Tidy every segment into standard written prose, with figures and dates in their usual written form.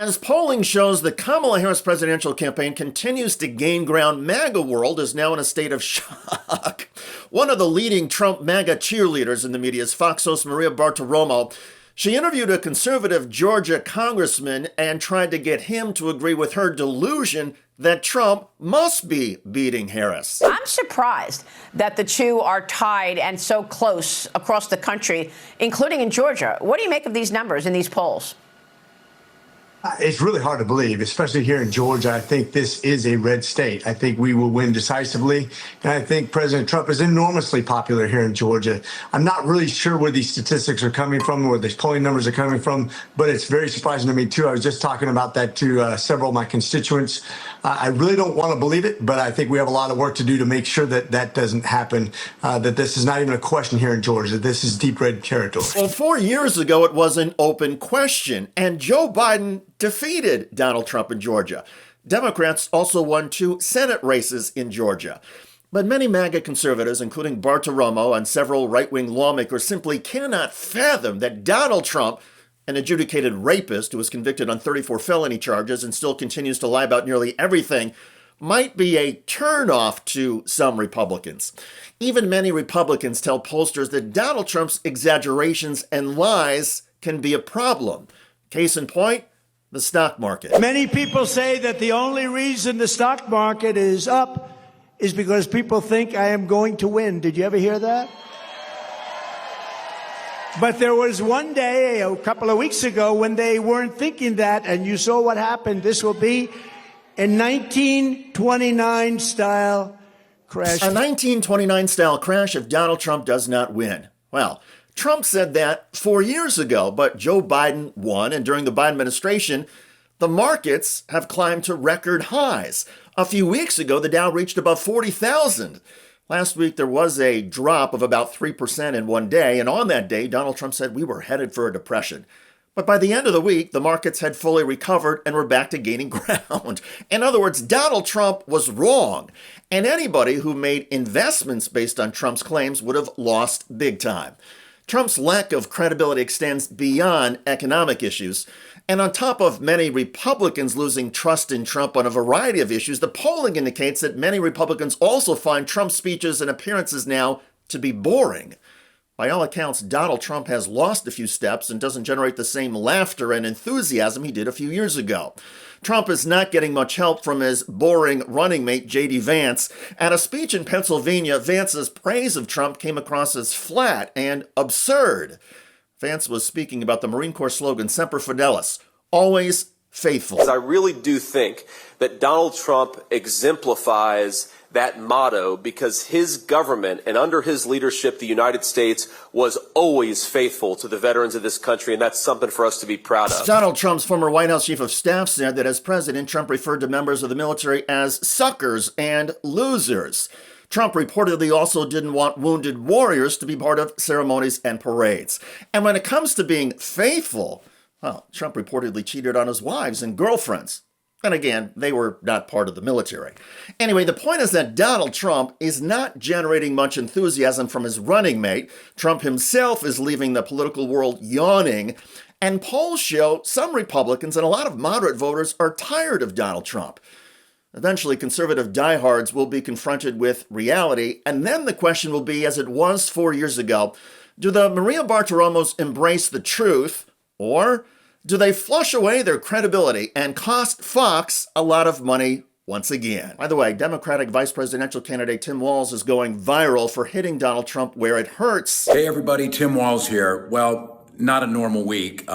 As polling shows, the Kamala Harris presidential campaign continues to gain ground, MAGA world is now in a state of shock. One of the leading Trump MAGA cheerleaders in the media is Fox host Maria Bartiromo. She interviewed a conservative Georgia congressman and tried to get him to agree with her delusion that Trump must be beating Harris. I'm surprised that the two are tied and so close across the country, including in Georgia. What do you make of these numbers in these polls? It's really hard to believe, especially here in Georgia. I think this is a red state. I think we will win decisively. And I think President Trump is enormously popular here in Georgia. I'm not really sure where these statistics are coming from, where these polling numbers are coming from, but it's very surprising to me, too. I was just talking about that to several of my constituents. I really don't want to believe it, but I think we have a lot of work to do to make sure that that doesn't happen, that this is not even a question here in Georgia. This is deep red territory. Well, 4 years ago, it was an open question, and Joe Biden defeated Donald Trump in Georgia. Democrats also won 2 Senate races in Georgia. But many MAGA conservatives, including Bartiromo and several right-wing lawmakers, simply cannot fathom that Donald Trump, an adjudicated rapist who was convicted on 34 felony charges and still continues to lie about nearly everything, might be a turnoff to some Republicans. Even many Republicans tell pollsters that Donald Trump's exaggerations and lies can be a problem. Case in point, the stock market. Many people say that the only reason the stock market is up is because people think I am going to win. Did you ever hear that? But there was one day, a couple of weeks ago, when they weren't thinking that, and you saw what happened. This will be a 1929 style crash. A 1929 style crash if Donald Trump does not win. Well, Trump said that 4 years ago, but Joe Biden won, and during the Biden administration, the markets have climbed to record highs. A few weeks ago, the Dow reached above 40,000. Last week, there was a drop of about 3% in one day, and on that day, Donald Trump said we were headed for a depression. But by the end of the week, the markets had fully recovered and were back to gaining ground. In other words, Donald Trump was wrong, and anybody who made investments based on Trump's claims would have lost big time. Trump's lack of credibility extends beyond economic issues. And on top of many Republicans losing trust in Trump on a variety of issues, the polling indicates that many Republicans also find Trump's speeches and appearances now to be boring. By all accounts, Donald Trump has lost a few steps and doesn't generate the same laughter and enthusiasm he did a few years ago. Trump is not getting much help from his boring running mate, J.D. Vance. At a speech in Pennsylvania, Vance's praise of Trump came across as flat and absurd. Vance was speaking about the Marine Corps slogan, Semper Fidelis, always faithful. I really do think that Donald Trump exemplifies that motto because his government and under his leadership, the United States was always faithful to the veterans of this country, and that's something for us to be proud of. Donald Trump's former White House chief of staff said that as president, Trump referred to members of the military as suckers and losers. Trump reportedly also didn't want wounded warriors to be part of ceremonies and parades. And when it comes to being faithful, well, Trump reportedly cheated on his wives and girlfriends. And again, they were not part of the military. Anyway, the point is that Donald Trump is not generating much enthusiasm from his running mate. Trump himself is leaving the political world yawning. And polls show some Republicans and a lot of moderate voters are tired of Donald Trump. Eventually, conservative diehards will be confronted with reality, and then the question will be, as it was 4 years ago, do the Maria Bartiromos embrace the truth, or do they flush away their credibility and cost Fox a lot of money once again? By the way, Democratic vice presidential candidate Tim Walz is going viral for hitting Donald Trump where it hurts. Hey everybody, Tim Walz here. Well, not a normal week,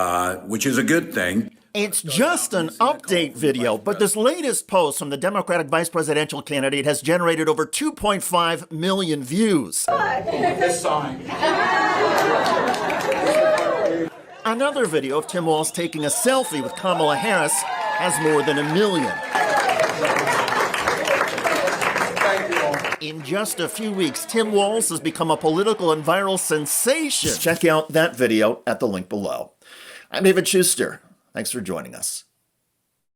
which is a good thing. It's just an update video, but this latest post from the Democratic vice presidential candidate has generated over 2.5 million views. This sign. Another video of Tim Walz taking a selfie with Kamala Harris has more than 1 million. In just a few weeks, Tim Walz has become a political and viral sensation. Check out that video at the link below. I'm David Shuster. Thanks for joining us.